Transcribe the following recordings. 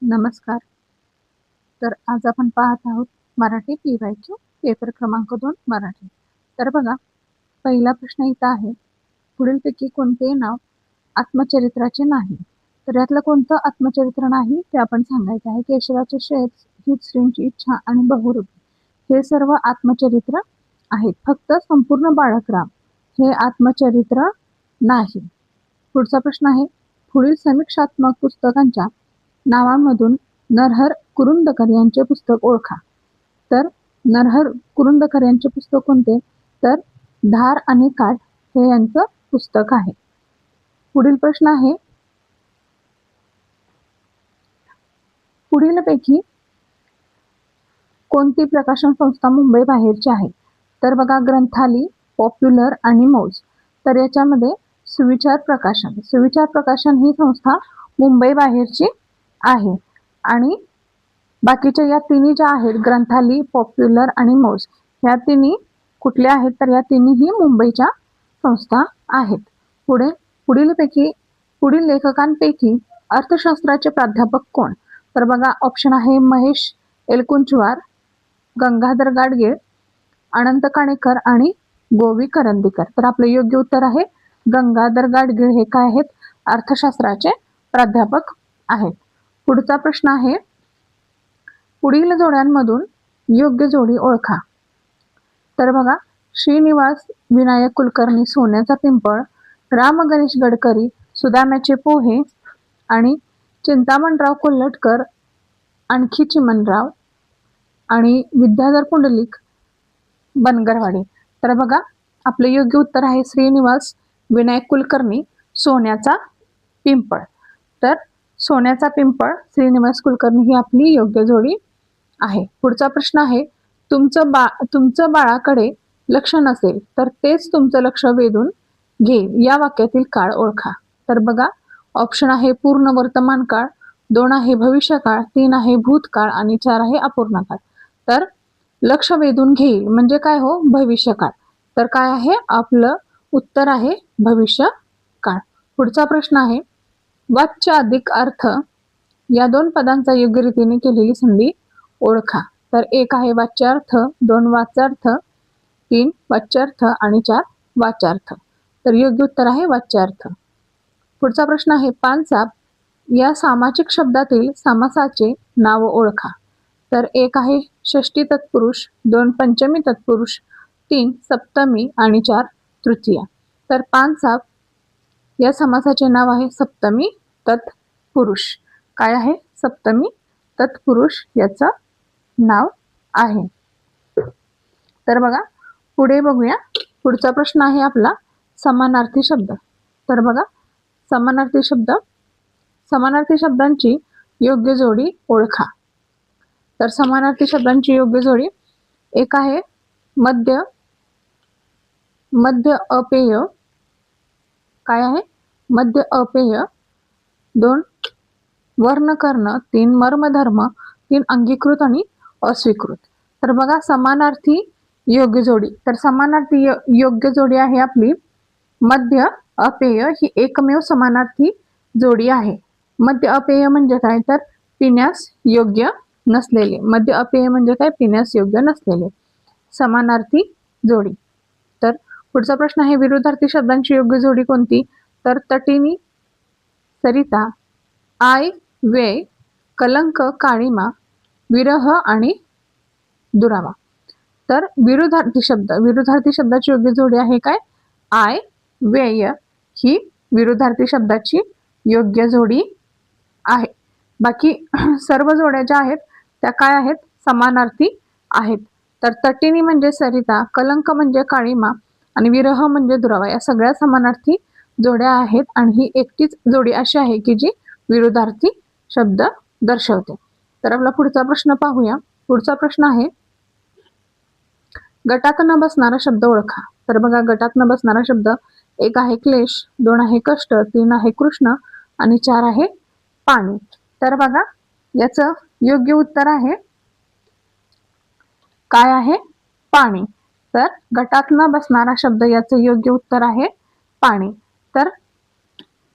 नमस्कार. तर आज आपण पाहत आहोत मराठी PYQ पेपर क्रमांक 2 मराठी. तर बघा, पहिला प्रश्न इथं आहे, पुढीलपैकी कोणते नाव आत्मचरित्राचे नाही? तर यातलं कोणतं आत्मचरित्र नाही ते आपण सांगायचं आहे. केशवाचे शेत, हीच श्रींची इच्छा आणि बहुरूपी हे सर्व आत्मचरित्र आहेत. फक्त संपूर्ण बाळकराम हे आत्मचरित्र नाही. पुढचा प्रश्न आहे, पुढील समीक्षात्मक पुस्तकांच्या नावांमधून नरहर कुरुंदकर यांचे पुस्तक ओळखा. तर नरहर कुरुंदकर यांचे पुस्तक कोणते? तर धार आणि काठ हे यांचं पुस्तक आहे. पुढील प्रश्न आहे, पुढीलपैकी कोणती प्रकाशन संस्था मुंबई बाहेरची आहे? तर बघा, ग्रंथाली, पॉप्युलर आणि मौज. तर याच्यामध्ये सुविचार प्रकाशन ही संस्था मुंबई बाहेरची आहे. आणि बाकीच्या या तिन्ही ज्या आहेत, ग्रंथाली, पॉप्युलर आणि मौज, ह्या तिन्ही कुठल्या आहेत? तर या तिन्ही मुंबईच्या संस्था आहेत. पुढील लेखकांपैकी अर्थशास्त्राचे प्राध्यापक कोण? तर बघा, ऑप्शन आहे महेश एलकुंचवार, गंगाधर गाडगीळ, अनंत काणेकर आणि गोवी करंदीकर. तर आपलं योग्य उत्तर आहे गंगाधर गाडगीळ हे काय आहेत? अर्थशास्त्राचे प्राध्यापक आहेत. पुढचा प्रश्न आहे, पुढील जोड्यांमधून योग्य जोडी ओळखा. तर बघा, श्रीनिवास विनायक कुलकर्णी सोन्याचा पिंपळ, राम गणेश गडकरी सुदाम्याचे पोहे आणि चिंतामणराव कोल्हटकर आणखी चिमणराव आणि विद्याधर पुंडलिक बनगरवाडे. तर बघा, आपलं योग्य उत्तर आहे श्रीनिवास विनायक कुलकर्णी सोन्याचा पिंपळ. तर सोन्याचा पिंपळ श्रीनिवास कुलकर्णी ही आपली योग्य जोडी आहे. पुढचा प्रश्न आहे, तुमचं बाळाकडे लक्ष नसेल तर तेच तुमचं लक्ष वेधून घेईल या वाक्यातील काळ ओळखा. तर बघा, ऑप्शन आहे पूर्ण वर्तमान काळ, 2 आहे भविष्यकाळ, 3 आहे भूतकाळ आणि 4 आहे अपूर्ण काळ. तर लक्ष वेधून घेईल म्हणजे काय हो? भविष्यकाळ. तर काय आहे? आपलं उत्तर आहे भविष्यकाळ. पुढचा प्रश्न आहे, वाच्य अधिक अर्थ या 2 पदांचा योग्य रीतीने केलेली संधी ओळखा. तर 1 आहे वाच्यार्थ, 2 वाचार्थ, 3 वाच्यार्थ आणि 4 वाचार्थ. तर योग्य उत्तर आहे वाच्यार्थ. पुढचा प्रश्न आहे, पानसाप या सामासिक शब्दातील समासाचे नाव ओळखा. तर 1 आहे षष्टी तत्पुरुष, 2 पंचमी तत्पुरुष, 3 सप्तमी आणि 4 तृतीया. तर पानसाप या समासाचे नाव आहे सप्तमी तत्पुरुष. काय आहे? सप्तमी तत्पुरुष याचं नाव आहे. तर बघा, पुढे बघूया. पुढचा प्रश्न आहे आपला समानार्थी शब्द. तर बघा, समानार्थी शब्दांची योग्य जोडी ओळखा. तर समानार्थी शब्दांची योग्य जोडी, 1 आहे मध्य अपेय. काय आहे? मध्य अपेय. 2 वर्णकर्ण, 3 मर्मधर्म, 3 अंगीकृत आणि अस्वीकृत. तर बघा, समानार्थी योग्य जोडी. तर समानार्थी योग्य जोडी आहे आपली मध्य अपेय. ही एकमेव समानार्थी जोडी आहे. मध्य अपेय म्हणजे काय? तर पिण्यास योग्य नसलेले. मध्य अपेय म्हणजे काय? पिण्यास योग्य नसलेले समानार्थी जोडी. तर पुढचा प्रश्न आहे, विरुद्धार्थी शब्दांची योग्य जोडी कोणती? तर तटिनी, सरिता, आय, व्यय, कलंक, काळिमा, विरह आणि दुरावा. तर विरुद्धार्थी शब्दाची योग्य जोडी आहे काय? आय, व्यय ही विरुद्धार्थी शब्दाची योग्य जोडी आहे. बाकी सर्व जोड्या ज्या आहेत त्या काय आहेत? समानार्थी आहेत. तर तटिनी म्हणजे सरिता, कलंक म्हणजे काळिमा आणि विरह म्हणजे दुरावा या सगळ्या समानार्थी जोड्या आहेत. आणि ही एकटीच जोडी अशी आहे की जी विरुद्धार्थी शब्द दर्शवते. तर आपला पुढचा प्रश्न पाहूया. पुढचा प्रश्न आहे, गटात न बसणारा शब्द ओळखा. तर बघा, गटात न बसणारा शब्द, 1 आहे क्लेश, 2 आहे कष्ट, 3 आहे कृष्ण आणि 4 आहे पाणी. तर बघा, याचं योग्य उत्तर आहे काय आहे? पाणी. तर गटात न बसणारा शब्द याचं योग्य उत्तर आहे पाणी. तर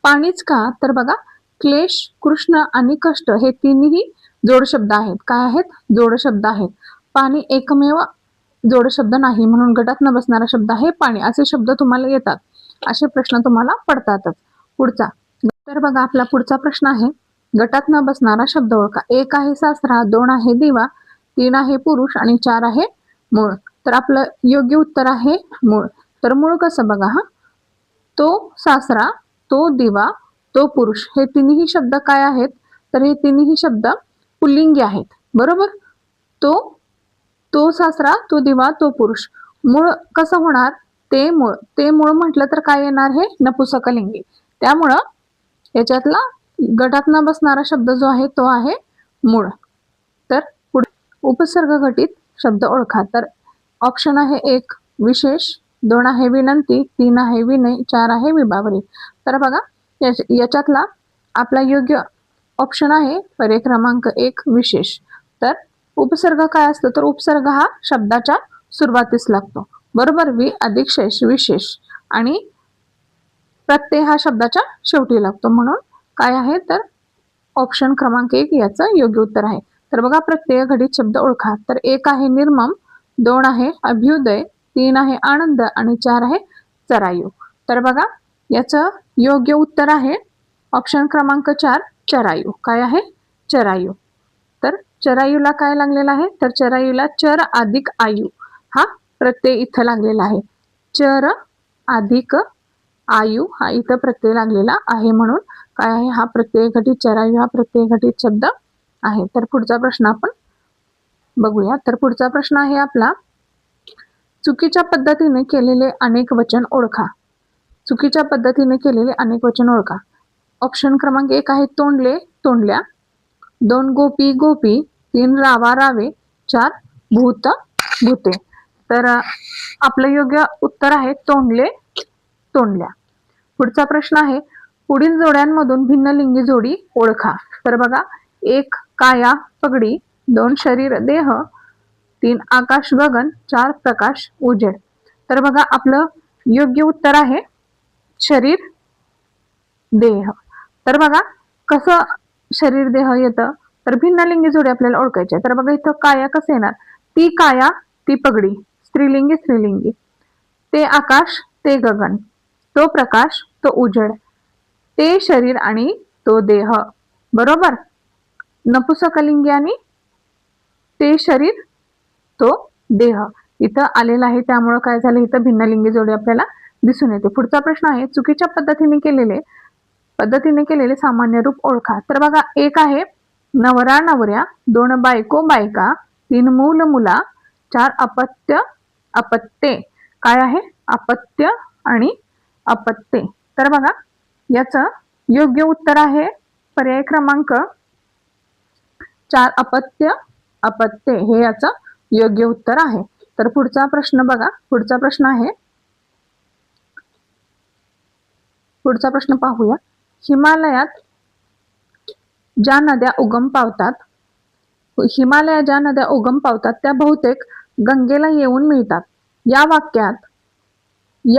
पाणीच का? तर बघा, क्लेश, कृष्ण आणि कष्ट हे तिन्ही जोड शब्द आहेत. काय आहेत? जोड शब्द आहेत. पाणी एकमेव जोड शब्द नाही, म्हणून गटात न बसणारा शब्द आहे पाणी. असे शब्द तुम्हाला येतात, असे प्रश्न तुम्हाला पडतातच. पुढचा तर बघा, आपला पुढचा प्रश्न आहे, गटात न बसणारा शब्द ओळखा. 1 आहे सासरा, 2 आहे दिवा, 3 आहे पुरुष आणि 4 आहे मूळ. तर आपलं योग्य उत्तर आहे मूळ. तर मूळ कसं बघा, हा तो सासरा, तो दिवा, तो पुरुष हे तिन्ही शब्द काय आहेत? तर हे तिन्ही शब्द पुल्लिंगी आहेत. बरोबर. तो सासरा, तो दिवा, तो पुरुष. मूळ कसं होणार? ते मूळ. ते मूळ म्हटलं तर काय येणार? हे नपुसकलिंगी. त्यामुळं याच्यातला गटात न बसणारा शब्द जो आहे तो आहे मूळ. तर पुढे उपसर्ग घटित शब्द ओळखा. तर ऑप्शन आहे 1 विशेष, 2 आहे विनंती, 3 आहे विनय, 4 आहे विभावरी. तर बघा, याच्यातला आपला योग्य ऑप्शन आहे पर्याय क्रमांक 1 विशेष. तर उपसर्ग काय असतो? तर उपसर्ग हा शब्दाच्या सुरुवातीस लागतो. बरोबर. वि अधिक शेष विशेष आणि प्रत्यय हा शब्दाच्या शेवटी लागतो. म्हणून काय आहे? तर ऑप्शन क्रमांक 1 याचं योग्य उत्तर आहे. तर बघा, प्रत्यय घटित शब्द ओळखा. तर 1 आहे निर्मम, 2 आहे अभ्युदय, 3 आहे आनंद आणि 4 आहे चरायू. तर बघा, याचं योग्य उत्तर आहे ऑप्शन क्रमांक 4 चरायू. काय आहे? चरायू. तर चरायूला काय लागलेला आहे? तर चरायूला चर अधिक आयु हा प्रत्यय इथं लागलेला आहे. चर अधिक आयु हा इथं प्रत्यय लागलेला आहे. म्हणून काय आहे? हा प्रत्यय घटित, चरायू हा प्रत्यय घटित शब्द आहे. तर पुढचा प्रश्न आपण बघूया. तर पुढचा प्रश्न आहे आपला, चुकीच्या पद्धतीने केलेले अनेक वचन ओळखा. चुकीच्या पद्धतीने केलेले अनेक वचन ओळखा. ऑप्शन क्रमांक 1 आहे तोंडले, तोंडल्या, 2 गोपी, गोपी, 3 रावा, रावे, 4 भूत, भूते. तर आपलं योग्य उत्तर आहे तोंडले, तोंडल्या. पुढचा प्रश्न आहे, पुढील जोड्यांमधून भिन्नलिंगी जोडी ओळखा. तर बघा, 1 काया, पगडी, 2 शरीर, देह, 3 आकाश, गगन, 4 प्रकाश, उजेड. तर बघा, आपलं योग्य उत्तर आहे शरीर, देह. तर बघा, कसं शरीर देह येतं? तर भिन्नलिंगी जोडी आपल्याला ओळखायची. तर बघा, इथं काया कसं येणार? ती काया, ती पगडी, स्त्रीलिंगी, स्त्रीलिंगी. ते आकाश, ते गगन, तो प्रकाश, तो उजेड, ते शरीर आणि तो देह. बरोबर. नपुसकलिंगी आणि ते शरीर, तो देह इथं आलेला आहे. त्यामुळे काय झालं? इथं भिन्नलिंगी जोडी आपल्याला दिसून येते. पुढचा प्रश्न आहे, चुकीच्या पद्धतीने केलेले सामान्य रूप ओळखा. तर बघा, 1 आहे नवरा, नवऱ्या, 2 बायको, बायका, 3 मूल, मुला, 4 अपत्य, अपत्ये. काय आहे? अपत्य आणि अपत्ये. तर बघा, याचं योग्य उत्तर आहे पर्याय क्रमांक 4 अपत्य, अपत्ये हे याचं योग्य उत्तर आहे. तर पुढचा प्रश्न बघा, पुढचा प्रश्न आहे, पुढचा प्रश्न पाहूया. हिमालयात ज्या नद्या उगम पावतात, हिमालयात ज्या नद्या उगम पावतात त्या बहुतेक गंगेला येऊन मिळतात. या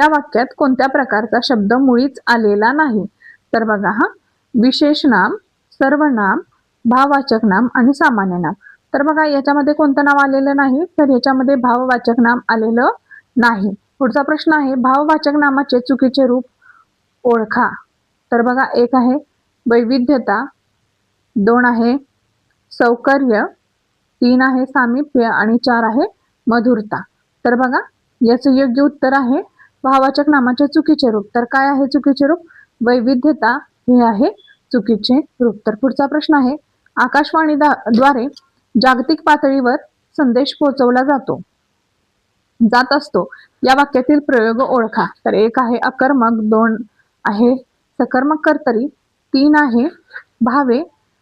वाक्यात कोणत्या प्रकारचा शब्द मुळीच आलेला नाही? तर बघा, हा विशेष नाम, सर्वनाम, भाववाचक नाम आणि सामान्य नाम. तर बघा, याच्यामध्ये कोणतं नाव आलेलं नाही? तर याच्यामध्ये भाववाचक नाम आलेलं नाही. पुढचा प्रश्न आहे, भाववाचक नामाचे चुकीचे रूप ओळखा. तर बघा, 1 आहे वैविध्यता, 2 आहे सौकर्य, 3 आहे सामिप्य आणि 4 आहे मधुरता. तर बघा, याचं योग्य उत्तर आहे भाववाचक नामाचे चुकीचे रूप. तर काय आहे चुकीचे रूप? वैविध्यता हे आहे चुकीचे रूप. तर पुढचा प्रश्न आहे, आकाशवाणी द्वारे जागतिक पातळीवर संदेश पोहोचवला जात असतो. या वाक्यातील प्रयोग ओळखा. तर 1 आहे अकर्मक, 2 आहे सकर्मक कर्तरी, 3 आहे भावे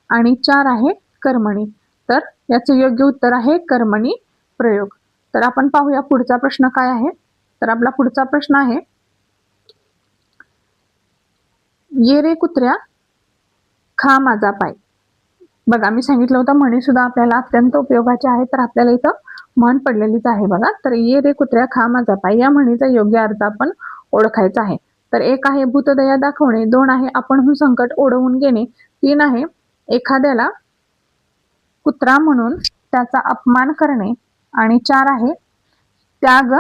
आणि 4 आहे कर्मणी. तर याचं योग्य उत्तर आहे कर्मणी प्रयोग. तर आपण पाहूया पुढचा प्रश्न काय आहे. तर आपला पुढचा प्रश्न आहे, ये रे कुत्र्या खा माझा पाय. बघा, मी सांगितलं होतं म्हणी सुद्धा आपल्याला अत्यंत उपयोगाचे आहे. तर आपल्याला इथं म्हण पडलेलीच आहे बघा. तर ये रे कुत्र्या खा माझा पाय या म्हणीचा योग्य अर्थ आपण ओळखायचा आहे. तर 1 आहे भूतदया दाखवणे, 2 आहे आपणहून संकट ओढवून घेणे, 3 आहे एखाद्याला कुत्रा म्हणून त्याचा अपमान करणे आणि 4 आहे त्याग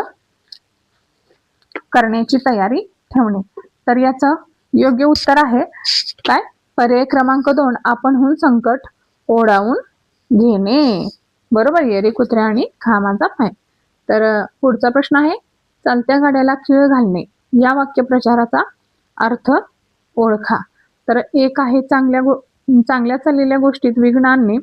करण्याची तयारी ठेवणे. तर याचं योग्य उत्तर आहे काय? पर्याय क्रमांक 2 आपणहून संकट ओढावून घेणे. बरोबर, येरी कुत्रे आणि खामाचा पाय. तर पुढचा प्रश्न आहे चालत्या गाड्याला खीळ घालणे या वाक्यप्रचाराचा अर्थ ओळखा. तर 1 आहे चांगल्या चाललेल्या गोष्टीत विघ्न आणणे,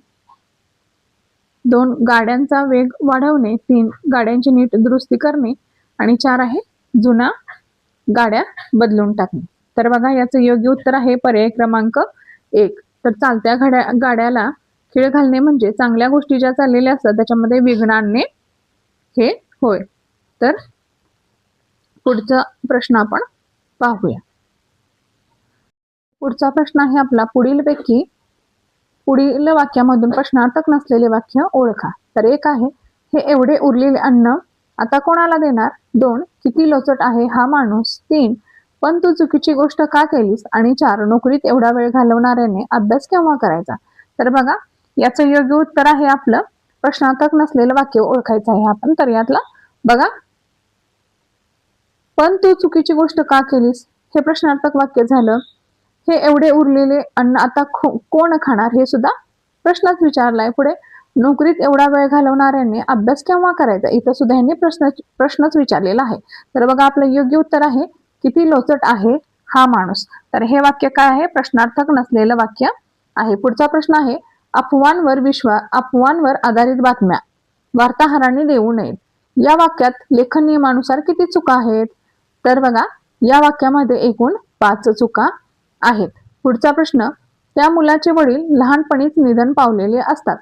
2 गाड्यांचा वेग वाढवणे, 3 गाड्यांची नीट दुरुस्ती करणे आणि 4 आहे जुना गाड्या बदलून टाकणे. तर बघा याचं योग्य उत्तर आहे पर्याय क्रमांक 1. तर चालत्या गाड्याला खीळ घालणे म्हणजे चांगल्या गोष्टी ज्या चाललेल्या असतात त्याच्यामध्ये विघ्न आणणे हे होय. तर पुढचा प्रश्न आपण पाहूया. पुढचा प्रश्न आहे आपला पुढील वाक्यामधून प्रश्नार्थक नसलेले वाक्य ओळखा. तर 1 आहे हे एवढे उरलेले अन्न आता कोणाला देणार, 2 किती लोचट आहे हा माणूस, 3 पण तू चुकीची गोष्ट का केलीस आणि 4 नोकरीत एवढा वेळ घालवणाऱ्याने अभ्यास केव्हा करायचा. तर बघा याचं योग्य उत्तर आहे आपलं प्रश्नार्थक नसलेलं वाक्य ओळखायचं आहे आपण. तर यातला बघा पण तू चुकीची गोष्ट का केलीस हे प्रश्नार्थक वाक्य झालं. हे एवढे उरलेले अन्न आता कोण खाणार हे सुद्धा प्रश्नच विचारलाय. पुढे नोकरीत एवढा वेळ घालवणाऱ्यांनी अभ्यास केव्हा करायचा, इथं सुद्धा यांनी प्रश्नच विचारलेला आहे. तर बघा आपलं योग्य उत्तर आहे किती लोचट आहे हा माणूस. तर हे वाक्य काय आहे, प्रश्नार्थक नसलेलं वाक्य आहे. पुढचा प्रश्न आहे अफवांवर आधारित बातम्या वार्ताहरांनी देऊ नयेत या वाक्यात लेखन नियमानुसार किती चुका आहेत. तर बघा या वाक्यामध्ये एकूण 5 चुका आहेत. पुढचा प्रश्न त्या मुलाचे वडील लहानपणीच निधन पावलेले असतात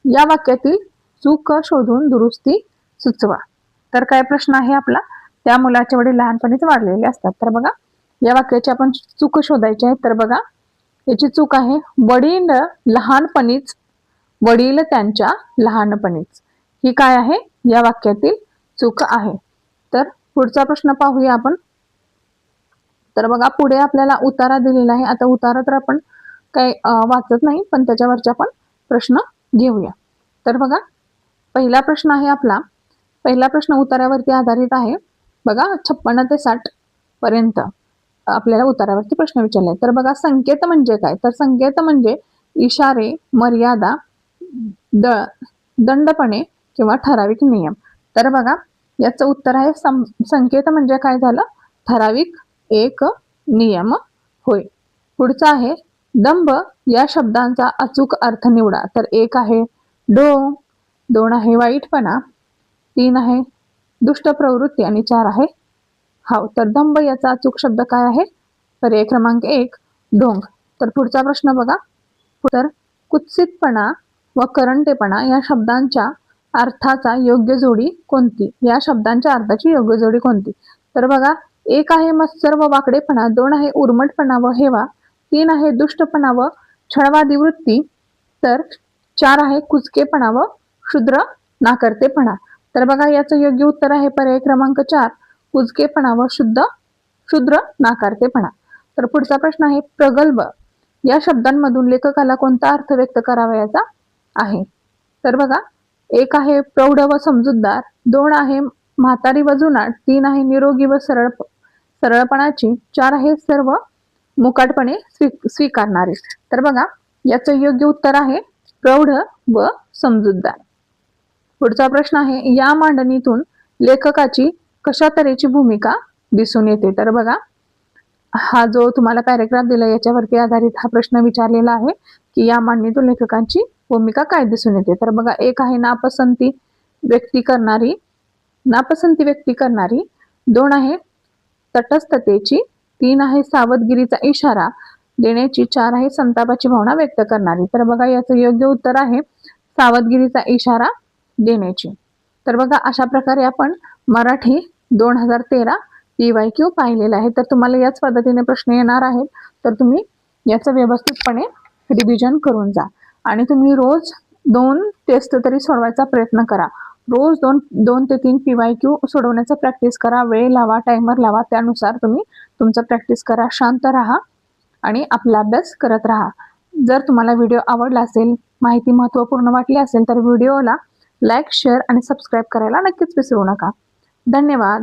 या वाक्यातील चूक शोधून दुरुस्ती सुचवा. तर काय प्रश्न आहे आपला, त्या मुलाचे वडील लहानपणीच वारलेले असतात. तर बघा या वाक्याची आपण चूक शोधायची आहे. तर बघा याची चूक आहे वडील त्यांच्या लहानपणीच, ही काय आहे या वाक्यातील चूक आहे. तर पुढचा प्रश्न पाहूया आपण. तर बघा पुढे आपल्याला उतारा दिलेला आहे. आता उतारा तर आपण काही वाचत नाही पण त्याच्यावरचे आपण प्रश्न घेऊया. तर बघा पहिला प्रश्न आहे आपला, पहिला प्रश्न उतारावरती आधारित आहे. बघा 56 ते 60 पर्यंत आपल्याला उतारावरती प्रश्न विचारले. तर बघा संकेत म्हणजे काय, तर संकेत म्हणजे इशारे, मर्यादा, दंडपणे किंवा ठराविक नियम. तर बघा याचं उत्तर आहे संकेत म्हणजे काय झालं, ठराविक एक नियम होय. पुढचा आहे दंभ या शब्दांचा अचूक अर्थ निवडा. तर 1 आहे ढोंग, 2 आहे वाईटपणा, 3 आहे दुष्ट प्रवृत्ती आणि 4 आहे हाव. तर दंभ याचा अचूक शब्द काय आहे, पर्याय क्रमांक 1 ढोंग. तर पुढचा प्रश्न बघा, तर कुत्सितपणा व करंटेपणा या शब्दांच्या अर्थाचा योग्य जोडी कोणती, या शब्दांच्या अर्थाची योग्य जोडी कोणती. तर बघा 1 आहे मत्सर व वाकडेपणा, 2 आहे उर्मटपणा व हेवा, 3 आहे दुष्टपणा व छळवादी वृत्ती, तर 4 आहे कुचकेपणा व क्षुद्र नाकर्तेपणा. तर बघा याचं योग्य उत्तर आहे पर्याय क्रमांक 4 कुचकेपणा व क्षुद्र नाकारतेपणा. तर पुढचा प्रश्न आहे प्रगल्भ या शब्दांमधून लेखकाला कोणता अर्थ व्यक्त करावयाचा आहे. तर बघा 1 आहे प्रौढ व समजूतदार, 2 आहे म्हातारी व जुनाट, 3 आहे निरोगी व सरळपणाची, 4 आहे सर्व मुकाटपणे स्वीकारणारे. तर बघा याचं योग्य उत्तर आहे प्रौढ व समजूतदार. पुढचा प्रश्न आहे या मांडणीतून लेखकाची कशा तऱ्हेची भूमिका दिसून येते. तर बघा हा जो तुम्हाला पॅरेग्राफ दिला याच्यावरती आधारित हा प्रश्न विचारलेला आहे की या मांडणीतून लेखकांची भूमिका काय दिसून येते. तर बघा 1 आहे नापसंती व्यक्ती करणारी, 2 आहे तटस्थतेची, 3 आहे सावधगिरीचा इशारा देण्याची, 4 आहे संतापाची भावना व्यक्त करणारी. तर बघा याचं योग्य उत्तर आहे सावधगिरीचा इशारा देण्याची. तर बघा अशा प्रकारे आपण मराठी 2013 PYQ पाहिलेला आहे. तर तुम्हाला याच पद्धतीने प्रश्न येणार आहेत. तर तुम्ही याचं व्यवस्थितपणे रिव्हिजन करून जा आणि तुम्ही रोज 2 टेस्ट तरी सोडवायचा प्रयत्न करा. रोज 2 ते 3 PYQ सोडवण्याचा प्रॅक्टिस करा. वेळ लावा, टायमर लावा, त्यानुसार तुम्ही तुमचं प्रॅक्टिस करा, शांत राहा आणि आपला अभ्यास करत राहा. जर तुम्हाला व्हिडिओ आवडला असेल, माहिती महत्त्वपूर्ण वाटली असेल तर व्हिडिओला लाईक, शेअर आणि सबस्क्राईब करायला नक्कीच विसरू नका. धन्यवाद.